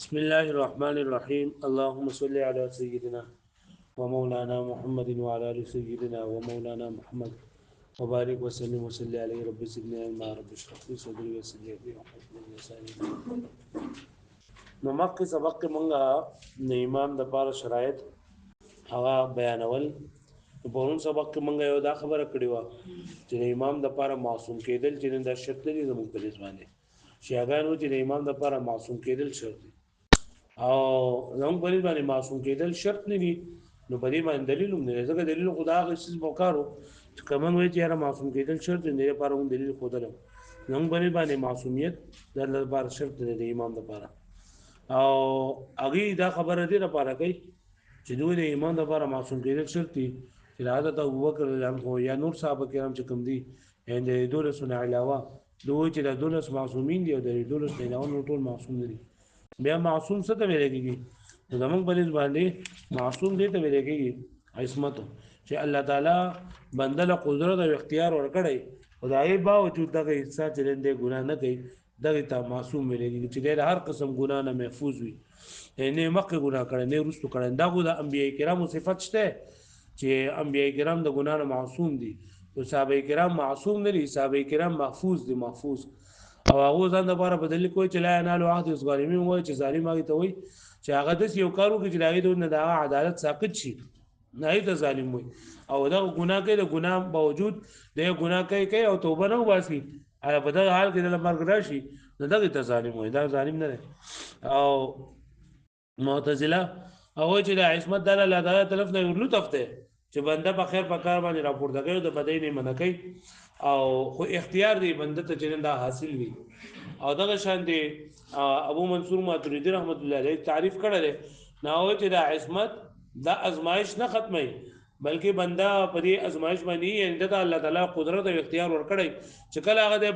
بسم الله الرحمن الرحيم اللهم صل على سيدنا ومولانا محمد وعلى ال سيدنا ومولانا محمد وبارك وسلم وصلي عليه رب زدنا علما رب اشرح لي صدري ويسر لي امري واحلل لساني. نو مخکې سبق کې مونږه د امام د پاره شرایط هغه بیانول. په پرون سبق کې مونږ یو دا خبره کړې و چې د امام د پاره معصوم کېدل چې د شرط لري زموږ په ځوانه شیعاګانو چې د امام د پاره معصوم کېدل شرط دي او زموږ په باندې معصوم کېدل شرط نه دي. نو په دې باندې دلیل هم نه ځکه دلیل خدا غوښتل وکړو چې کوم وایي چې را معصوم کېدل شرط نه دی لپاره هم دلیل خو درو زموږ په باندې معصومیت د لپاره شرط دی د امام لپاره او هغه دا خبره دی لپاره کوي چې دوی د ایمان لپاره معصوم کېدل شرط دي چې حضرت ابوبکر رضی الله عنه یا نور صحابه کرام چې کوم دي ان د دولس نه علاوه دوی چې د دولس معصومین دي او د دولس نه علاوه نور ټول معصوم دي. بیا معصوم څه ته ویل کېږي؟ زمونږ په نسبت باندې معصوم دې ته ویل کېږي عصمت چې الله تعالی بنده له قدرت او اختیار ورکړي خدای باوجود دغه احساس چلندې ګناه نه کوي دغه ته معصوم ویل کېږي چې د هر قسم ګناه نه محفوظ وي نه مخکې ګناه کړي نه وروسته کړي. دا خو د انبیای کرامو صفت شته چې انبیای کرام د ګناه نه معصوم دي او صحابه کرام معصوم نه دي صحابه کرام محفوظ دي محفوظ او هغه ځان د لپاره بدل کوي چې لا ینالو عهد الظالمین وایي چې ظالم هغه ته وایي چې هغه د یو کارو کې چې دغه د عدالت ساقط شي نه ته ظالم وایي او دا ګناه کوي د ګناه باوجود د ګناه کوي او توبه نه واسي په دغه حال کې د مرګ راشي نو دغه ته ظالم وایي دا ظالم نه دی. او معتزله او چې د عصمت د الله تعالی طرف نه ورلو تفته چې بنده په خیر په کار باندې راپورته کوي د بدی نه منکې او خو اختیار دی بنده ته چې دا حاصل وي او دغه شان دی ابو منصور ماتریدی رحمت الله علیه تعریف کړل نه او چې د عصمت د ازمایش نه ختمي بلکې بنده په دې ازمایش باندې یې د الله تعالی قدرت او اختیار ورکړي چې کله هغه د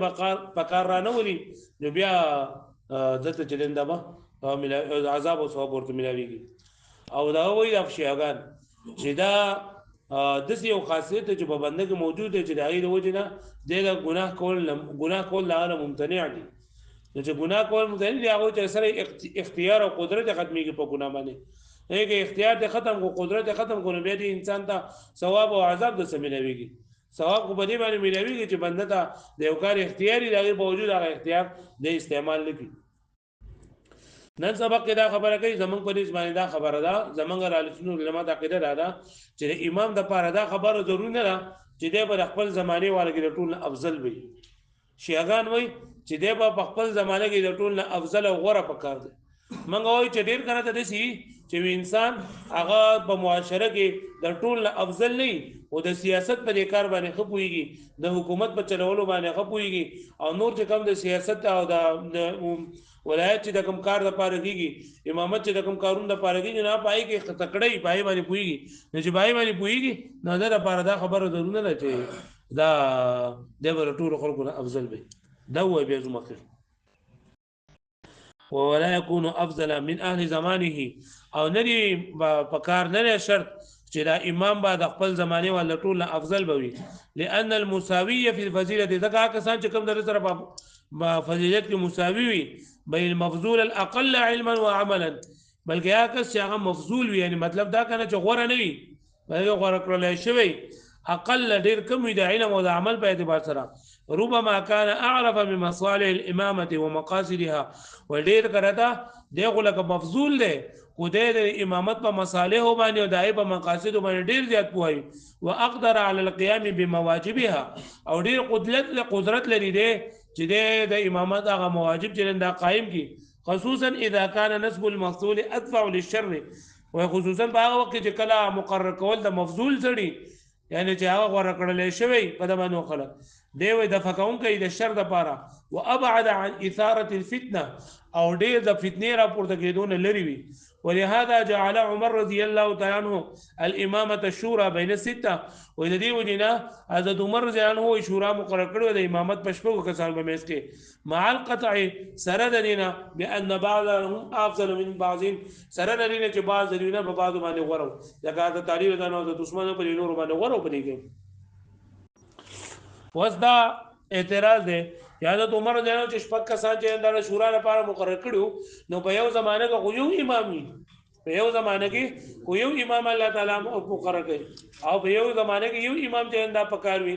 بقار را نه ولي نو بیا دته چلنده به عذاب او ثواب ورته ملاويږي. او دا وایي افشیاګان چې دا د یو خاصیت چې په بنده کې موجود دی چې د هغې د وجې نه د ګناه کول له ممتنع دي. نو چې ګناه کول ممتنع دي هغه چې سره اختیار او قدرت ختمېږي په ګناه باندې هغه اختیار ته ختم کو قدرت ختم کو نو بیا دې انسان ته ثواب او عذاب د څه ملاويږي. ثواب خو په دې باندې ملاويږي چې بنده ته د یو کار اختیاري د هغې باوجود هغه اختیار د استعمال نه کړي. نن سبق کې دا خبره کوي زمونږ په دې باندې دا خبره ده زمونږ رالسونو علما د عقیده ده چې امام د پاره دا خبره ضروري نه ده چې د خپل زمانه والګي د ټول افضل وي. شیعاګان وایي چې د خپل زمانه کې د ټول افضل او غوره پکار دي. منګ وایي چې ډیر کنه ته دي چې انسان هغه په معاشره کې د ټول افضل نه او د سیاست په کار باندې خپويږي د حکومت په چلولو باندې خپويږي او نور چې کم د سیاست او د ولایت چې د کوم کار د پاره کیږي امامت چې د کوم کارون د پاره کیږي نه پای کې تکړه پای باندې پويږي نه چې پای باندې پويږي نه د پاره دا خبره ضروري نه چې دا د ټول خلکو افضل وي دا وایي به زمکه ولا يكون افضل من اهل زمانه او ندي پکار نه شرط چې دا امام بعد خپل زمانه ولا ټول افضل بوي لان المساويه في الفضيله ځکه کسان چې کوم در سره په فضیلت کې مساوي وي بین المفضول الاقل علما وعملا بلکې هغه کس چې هغه مفضول وي یعنی مطلب دا کنه چې غوړه نه وي بلکې غوړه کړل شوی اقل ډیر کم وي د علم او د عمل په اعتبار سره ربما كان اعرف من مصالح الامامه ومقاصدها وډیر کړه دغه لکه مفضول دی خو د امامت په مصالح باندې او دای په مقاصد باندې ډیر زیات پوهی واقدر على القيام بمواجبها او ډیر قدرت لري دی چې د امامت هغه مواجب چې دا قائم کی خصوصا اذا كان نسب المفضول ادفع للشر وخصوصا په هغه وخت چې کله مقرر کول د مفضول سړي یعنی چې هغه غوړه کړل شوی په دمنو خلک دی وي د فقون کوي د شر د پاره وابعد عن اثاره الفتنه او ډیر د فتنې راپورته کېدون لري وي. ولهذا جعل عمر رضي الله تعالى عنه الامامه الشورى بين السته ولدي وجنا حضرت عمر رضی الله عنه شورا مقرر کړو د امامت پښپو کسان په میس کې مع القطع سردنا بان بعضهم افضل من بعضين سردنا چې بعض دینه په بعض باندې غورو ځکه د تعریف د نو د دشمنو په نور باندې غورو پدې کې وسدا اعتراض ده حضرت عمر رضی الله عنه چې شپږ کسان چې د شورا لپاره مقرر کړو نو په یو زمانه کې خو یو امام وي په یو زمانه کې خو یو امام الله تعالی مقرر کړي او په یو زمانه کې یو امام چې دا پکار وي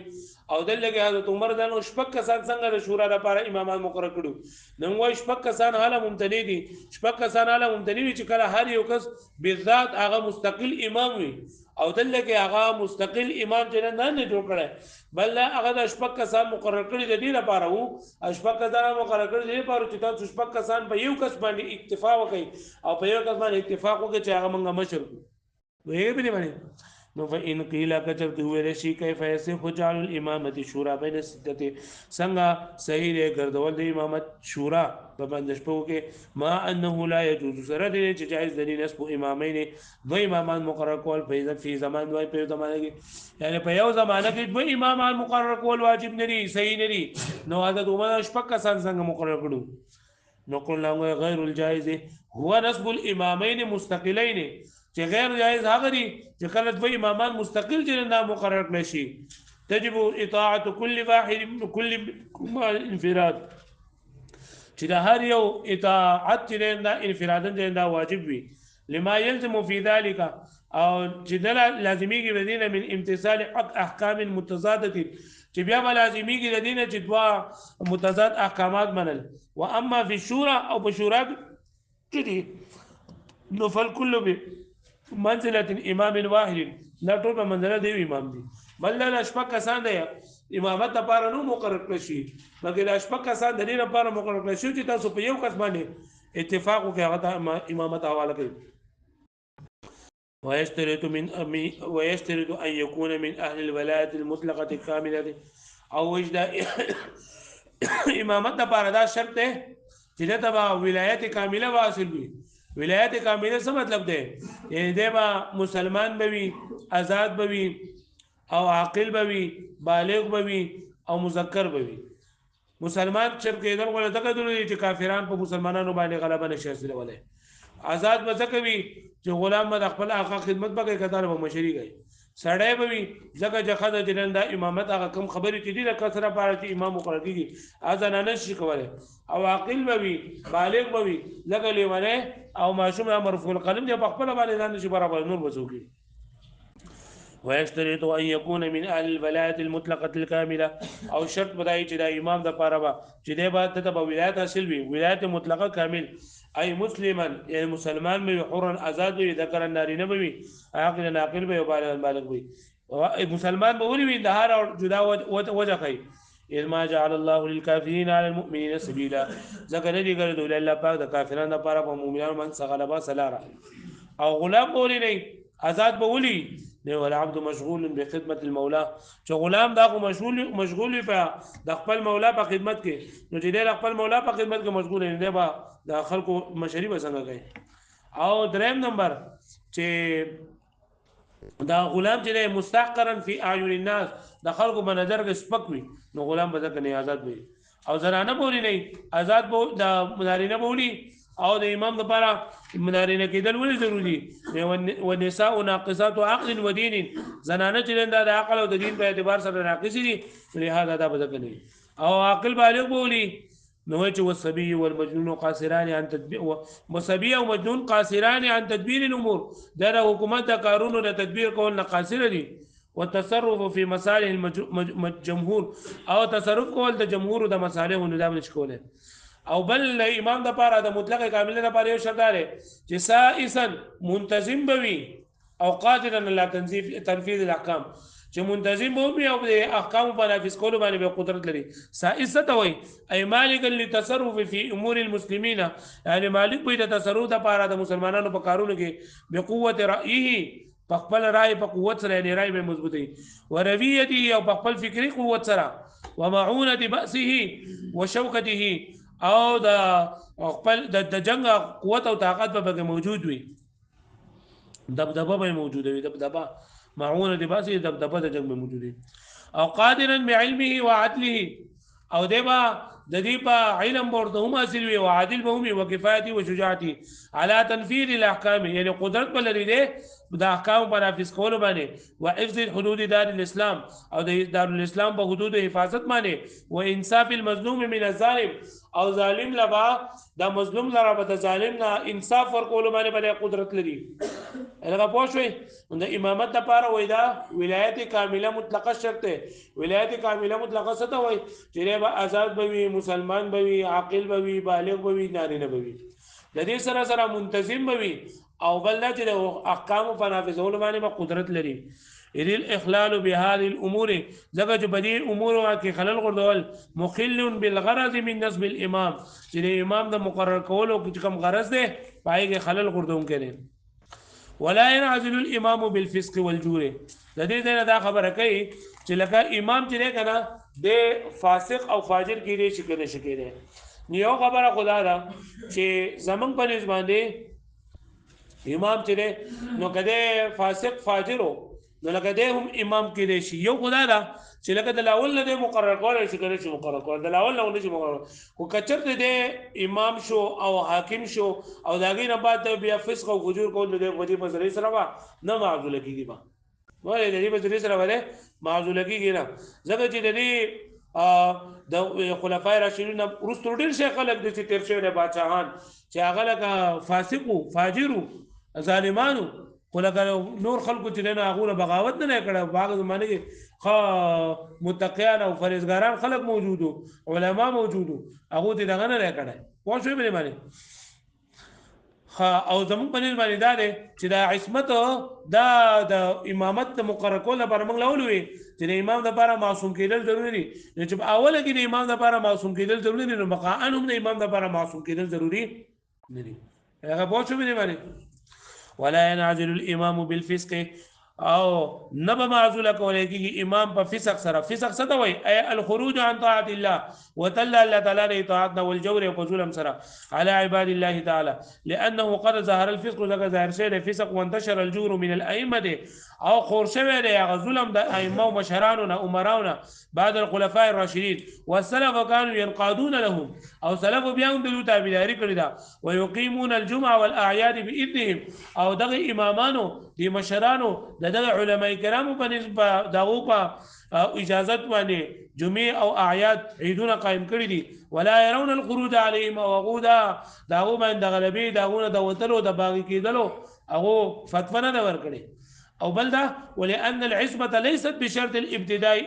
او دلته حضرت عمر رضی الله عنه شپږ کسان څنګه د شورا لپاره امامان مقرر کړو نو وای شپږ کسان حاله ممتنی دي شپږ کسان حاله ممتنی وي چې کله هر یو کس بالذات هغه مستقل امام وي او دلته کې هغه مستقل امام چې نه جوړ کړي بل هغه د شپږ کسان مقرر کړي د دې لپاره وو شپږ کسان مقرر کړي د دې لپاره چې تاسو شپږ کسان په یو کس باندې اکتفا وکړي او په یو کس باندې اتفاق وکړي چې هغه موږ مشر وي به باندې نو فإن قيل كتبت ویل شي كيف يصح جعل الامامه شورى بين السته څنګه صحیح دی ګرځول د امامت شورا په باندې شپو کې ما انه لا يجوز سره دی چې جائز دی نسب امامین دو امامان مقرر کول په زمان دوی په زمانه کې یعنی په یو زمانه کې دو امامان مقرر کول واجب نه دي صحیح نه دي نو عادت عمر شپږ کسان څنګه مقرر کړو نو قلنا غیر الجائز هو نسب الامامین مستقلین چې غیر جائز هغه دي چې کله دوی امامان مستقل چې نه مقرر کړي شي تجب اطاعه كل واحد كل انفراد چې د هر یو اطاعت چې نه انفرادن چې نه واجب وي لما يلزم في ذلك او چې د لازمي بدینه من امتثال حق احکام متضاده چې بیا لازمي کې د دینه چې دوا متضاد احکامات منل واما في الشورى او بشورا چې دي نو فالكل به منزله امام واحد لا ټول په منزله دی امام دي بل لا شپږ کسان دی امامت لپاره نو مقرر کړی شي مګر شپږ کسان د دې لپاره مقرر کړی شي چې تاسو په یو کس باندې اتفاق وکړئ هغه امامت حواله کوي ويشترط ان يكون من اهل الولايه المطلقه الكامله او وجد امامت لپاره دا شرط دی چې د تبع ولایت کامله واصل وي ولایت کامله څه مطلب دی یعنی دبا مسلمان بوي آزاد بوي او عاقل بوي بالغ بوي او مذکر بوي مسلمان چې کېدل غوړه دغه دي چې کافران په مسلمانانو باندې غلبه نشي حاصله ولای آزاد مزکوي چې غلام د خپل آقا خدمت بګي کتار به مشري گئی سړی بوي ځکه چې خدای جننده امامت هغه کم خبرې چې دي د کثره پاره چې امام مقرر کیږي اذان نه شي کولای او عاقل بوي بالغ بوي لکه لیونه او معصوم مرفوع القلم دی په خپل باندې ځان شي برابر نور وسوږي ويشترط ان يكون من اهل الولايه المطلقه الكامله او شرط بدای چې د امام د پاره با چې د بعد ته ولایت حاصل وي ولایت مطلقه کامل اي مسلما يعني مسلمان به حرا آزاد وي ذکر نارینه به عاقل ناقل به بالغ وي مسلمان به ولي د هر جدا وجه کوي ما جعل الله للكافرين على المؤمنين سبيلا ذکر دي ګرځول الله پاک د کافرانو لپاره په مؤمنانو باندې غلبه سلاره او غلام بولی نه آزاد بولی نه ول عبد مشغول بخدمت المولى چې غلام دا مشغول په د خپل مولا په خدمت کې نو چې د خپل مولا په خدمت کې مشغول نه دی با د خلکو مشري وسنګ کوي او دریم نمبر چې دا غلام چې مستحقرا فی اعین الناس د خلکو په نظر کې سپک وي نو غلام به ځکه نه آزاد وي او زنانه بولی نه آزاد بو د منارینه بولی او د امام لپاره منارینه کېدل ولې ضروري و نساء ناقصات عقل و دین زنانه چې د عقل او د دین په اعتبار سره ناقص دي لهدا دا به ځکه نه او عاقل بالغ بولی نو چې والصبي والمجنون قاصران عن تدبير وصبي او مجنون قاصران عن تدبير الامور دا حکومت د قانون د تدبیر کول نه قاصر دي والتصرف في مصالح الجمهور او تصرف کول د جمهور د مصالح نظام نشکوله او بل امام د پاره د مطلق کامل د پاره یو شرط دی چې سائسا منتظم بوي او قادرا على تنفيذ الاحکام چې منتظم وي او د احکام په نافذ کولو باندې به قدرت لري سائس ته وي اي مالک للتصرف في امور المسلمين یعنی مالک وي د تصرف د پاره د مسلمانانو په کارونو کې بقوت رايه په خپل رائے په قوت سره یعنی رائے به مضبوطي ورویته او په خپل فکری قوت سره ومعونه بأسه وشوكته او د خپل د جنگ قوت او طاقت به موجود وي دبدبه به موجود وي دبدبه معونه د باسي دبدبه د جنگ به موجود وي او قادرا بعلمه وعدله او دبا د دې په علم ورته هم حاصل وي او عادل به هم او کفایتي او شجاعتي على تنفيذ الاحکام یعنی قدرت په لري دي د احکام په نافذ کولو باندې او حفظ حدود دار الاسلام او د دار الاسلام په حدود حفاظت باندې او انصاف المظلوم من الظالم او ظالم لبا د مظلوم لره به د ظالم نه انصاف ورکول باندې قدرت لري هغه پوښوي د امامت لپاره وای دا ولایت کامله مطلقه شرط ده ولایت کامله مطلقه څه ته وای چې به آزاد بوي مسلمان بوي عاقل بوي بالغ بوي نارینه بوي د دې سره سره منتظم بوي او بل چې د احکام په نافذولو باندې قدرت لري اذ الاخلال بهذه الامور ځکه چې بدی امور کې خلل غردول مخل بالغرض من نصب الامام چې امام د مقرر کولو کوم غرض ده پای کې خلل غردون کړي ولا ينعزل الامام بالفسق والجور د دې نه دا خبره کوي چې لکه امام چې کنه د فاسق او فاجر کې لري شي کنه شي کېږي یو خبره خدا دا چې زمنګ په نسبت باندې امام چې نو کده فاسق فاجرو نو لکه ده هم امام کې دی شي یو خدا دا چې لکه د لاول نه مقرر کول شي کنه چې مقرر کول د لاول نه شي مقرر کو کچرته دی امام شو او حاکم شو او داګې نه بعد بیا فسق او فجور کول د غدي په ذریعہ سره نه معذول کیږي با ولې د دې په ذریعہ سره ولې معذول کیږي نه ځکه چې د دې د خلفای راشدین ورستو ډیر شیخ خلک د چې تیر شوی بادشاہان چې هغه لکه فاسقو فاجرو ظالمانو ولکه نور خلکو چې نه هغه بغاوت نه کړه باغ زمانه کې خا متقیان او فرزګاران خلک موجودو علما موجودو هغه دې دغه نه کړه پوه شو به باندې خا او زمون په نسبت باندې دا چې دا عصمت دا د امامت مقرر کول لپاره موږ لولوي چې د امام لپاره معصوم کېدل ضروری دي چې اوله کې د امام لپاره معصوم کېدل ضروری دي نو بقا ان هم د امام لپاره معصوم کېدل ضروری نه دي هغه پوه شو به باندې ولا ينعزل الامام بالفسق او نبا معزول کولای امام په فسق سره فسق څه ته وای اي الخروج عن طاعه الله وتلا الله تعالی اطاعتنا والجور وظلم سره على عباد الله تعالى لانه قد ظهر الفسق لك ظاهر شيء الفسق وانتشر الجور من الائمه او خورشوه دی ظلم د ائمه او مشرانو امراونا بعد الخلفاء الراشدين والسلف كانوا ينقادون لهم او سلف بيان د تابعداري کړی دا ويقيمون الجمعه والاعياد باذنهم او دغه امامانو دي مشرانو دغه علماء کرامو په نسبت دغه په اجازت باندې جمعه او اعیاد عیدونه قائم کړی دي ولا يرون الخروج عليهم وغودا دغه باندې غلبي دغه د وتلو د باغی کېدلو هغه فتوا نه ورکړي او بل دا ولان العصمه ليست بشرط الابتداء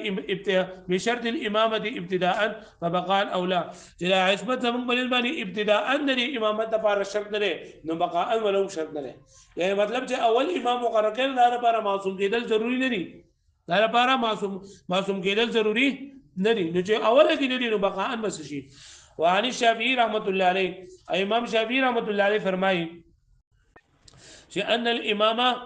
بشرط الامامه ابتداء فبقاء اولى اذا عصمت زمون بل باندې ابتداء ان امامت لپاره شرط نه نو بقاء ولو شرط نه یعنی مطلب چې اول امام مقرر کړي دا لپاره معصوم کېدل ضروری نه دي دا لپاره معصوم کېدل ضروری نه دي نو چې اوله کې نه دي نو بقاء بس شي وعن الشافعي رحمه الله عليه امام شافعي رحمه الله عليه فرمایي أن الإمام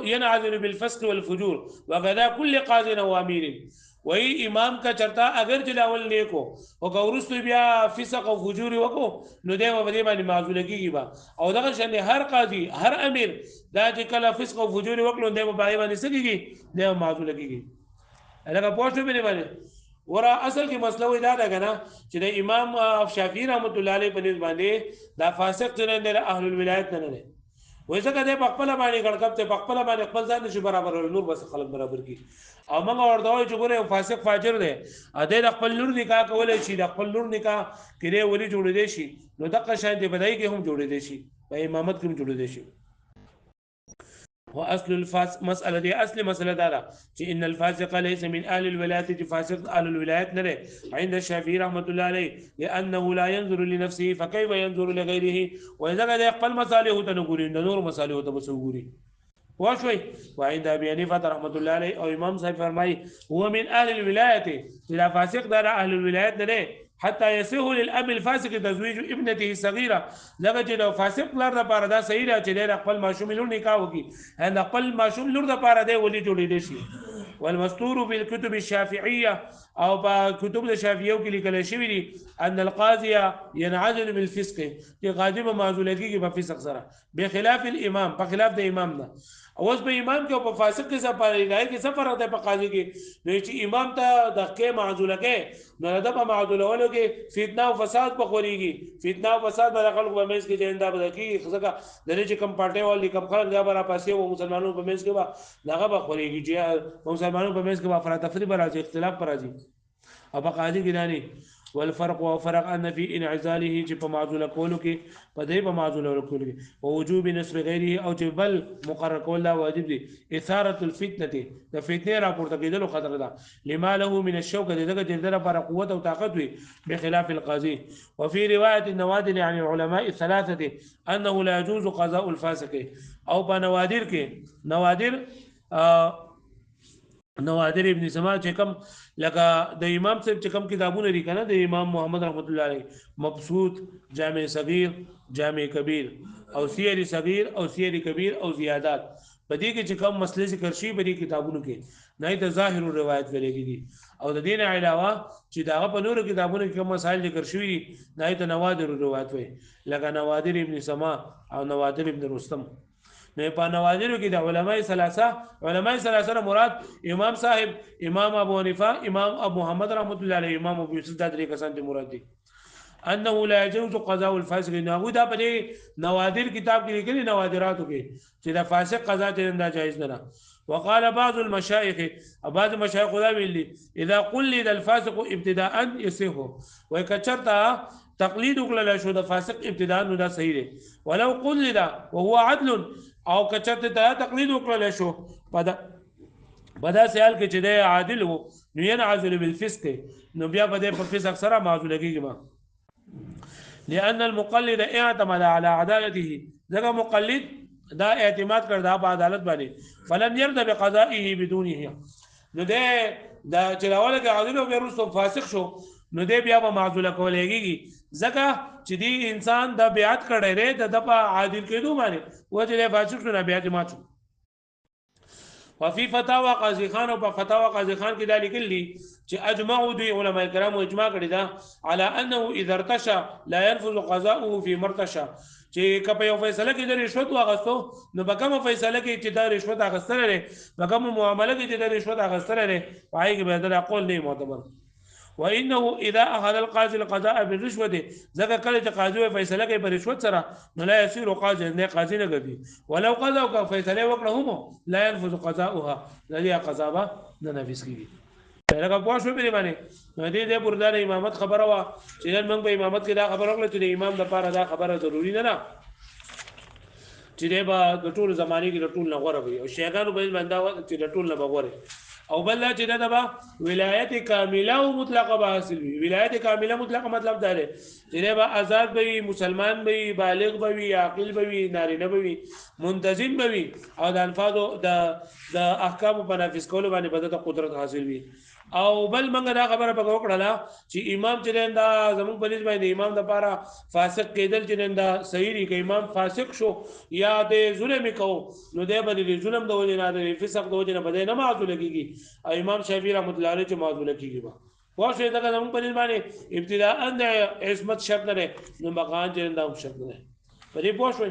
ينعزل بالفسق والفجور وكذا كل قاضي وامير وही امام کا چرتا اگر جلاول نیکو او ګورستو بیا فسق او فجور وکړو نو دیو په دې باندې معذول کیږي با او دغه شان هر قاضي هر امیر دا چې کله فسق او فجور وکړو دیو په باندې سګيږي دیو معذول کیږي هغه پوښتنه به باندې ورا اصل کې مسله وې دا ده کنه چې د امام شافعي رحمت الله علیه په نسبت باندې دا فاسق نه نه اهل الولایت نه نه وای څنګه د خپل باندې ګړکب ته خپل باندې خپل ځان نشي برابر نور بس خلک برابر کی او موږ ورته وای چې ګوره فاسق فاجر دی ا دې خپل نور نکاح کولای شي د خپل نور نکاح کړي ولي جوړې دي شي نو دغه شان دی بدای کې هم جوړې دي شي په امامت کې هم جوړې دي شي واصل الفاسق مساله دي اصل مساله دا چې ان الفاسق ليس من اهل الولايه فاسق اهل الولايات نه عند الشافعي رحمه الله عليه لانه لا ينظر لنفسه فكيف ينظر لغيره واذا قد يقبل مصالحه تنغوري نور مصالحه تبصوري وشوي وعند ابي حنيفه رحمه الله عليه او امام صاحب فرمای هو من اهل الولايه لا فاسق دا اهل الولايات نه حتى يصح للاب الفاسق تزويج ابنته الصغيره لکه چې د فاسق لار د پاره دا صحیح را چې د خپل ماشوم لور نکاح وکي هند خپل ماشوم لور د پاره دی ولي جوړې دي شي والمستور في الكتب الشافعيه او په کتب د شافعیو کې لیکل شوی دي ان القاضي ينعزل بالفسق چې قاضي به معزول کیږي په فسق سره بخلاف الامام په خلاف د امام نه اوس به امام کې په فاسق کې څه فرق دی څه فرق دی په قاضي کې نو چې امام ته د کې معزول کې نو د په معزولولو کې فتنه او فساد په خوريږي فتنه او فساد به خلکو په منځ کې جنده به کی ځکه د دې چې کم پارټي والی کم خلک دا برا پاسې او مسلمانانو په منځ کې به دغه به خوريږي چې مسلمانانو په منځ کې به افراط راځي اختلاف راځي او په قاضي کې دانی والفرق وفرق ان في انعزاله چې په معزول کولو کې په دې په معزول کولو کې او وجوب نصر غیره او چې بل مقرر کول دا واجب دي اثاره الفتنه د فتنه راپورته کېدل خطر ده لما له من الشوكه دغه چې در لپاره قوت او طاقت وي بخلاف القاضي وفي روايه النوادر عن العلماء الثلاثه انه لا يجوز قضاء الفاسق او په نوادر کې نوادر ابن سما چې کوم لکه د امام صاحب چې کوم کتابونه لري کنه د امام محمد رحمت الله علیه مبسوط جامع صغیر جامع کبیر او سیر صغیر او سیر کبیر او زیادات په دې کې چې کوم مسلې ذکر شي په دې کتابونو کې نه د ظاهر روایت ویلې دي او د دین علاوه چې دا په نورو کتابونو کې کوم مسائل ذکر شوي نه د نوادر روایت وي لکه نوادر ابن سما او نوادر ابن رستم نه په نوادر کې د علماء ثلاثه مراد امام صاحب امام ابو حنیفه امام ابو محمد رحمت الله علیه امام ابو یوسف دا درې کسان دي مراد دي انه لا يجوز قضاء الفاسق نو دا په نوادر کتاب کې لیکلي نوادراتو کې چې د فاسق قضا ته جایز نه وقال بعض المشايخ بعض مشايخ دا ویلي اذا قلد الفاسق ابتداء يصح وكثرت تقلید وکړل شو د فاسق ابتداء نو دا صحیح دی ولو قلد وهو عدل او کچته ته تقلید وکړل شو په دا سیال کې چې د عادل وو نو ينعزل بالفسق نو بیا په دې په فسق سره معزول کېږي لأن المقلد اعتمد على عدالته ځکه مقلد دا اعتماد کړ دا په عدالت باندې فلم يرد بقضائه بدونه نو دا چلاواله کې عادل او بیرستو فاسق شو نو دې بیا به معزول کولېږي ځکه چې دی انسان د بیعت کړی دی د په عادل کېدو باندې وجه د فاسق شو نه بیعت مات شو وفي فتاوى قاضي خان او په فتاوى قاضي خان کې دا لیکلي چې اجمعوا دی علماء کرام اجماع کړی دا على انه اذا ارتشى لا ينفذ قضاؤه في مرتشى چې کله یو فیصله کې د رشوت واغستو نو به کوم فیصله کې چې د رشوت اغستل لري به کوم معامله کې چې د رشوت اغستل لري پای کې به دا قول نه معتبر وانه اذا اخذ القاضي القضاء بالرشوه ذکر کله چې قاضي فیصله کوي په رشوت سره نو لا يصير قاضي نه قاضي نه ګرځي ولو قضا او فیصله وکړه هم لا ينفذ قضاؤها لدي قضا نه نفذ کیږي لکه پوه شو به باندې نو دې بردار امامت خبره وا چې موږ په امامت کې دا خبره وکړه چې د امام لپاره دا خبره ضروری نه ده چې دا د ټول زمانه کې د ټول نه غوړه وي او شیخانو به بندا چې د ټول نه بغوره او بل چې دا به ولایت کامله او مطلقه به حاصل وي ولایت کامله مطلقه مطلب دا دی چې به آزاد به مسلمان به بالغ به عاقل به نارینه به منتظم به او د الفاظ د احکام په نافذ کولو باندې به قدرت حاصل وي او بل منګه دا خبره په وکړه چې امام چې دا زموږ په نسبت باندې امام د لپاره فاسق کېدل چې دا صحیح دی که امام فاسق شو یا د ظلم کو نو دی به د ظلم د وجه نه د فسق د وجه نه بده نه معذور کیږي او امام شافعي رحمۃ اللہ علیہ چې معذور کیږي واشه دا زموږ په نسبت باندې ابتداء د عصمت شرط نه نو مقام چې دا شرط نه پرې پوښوي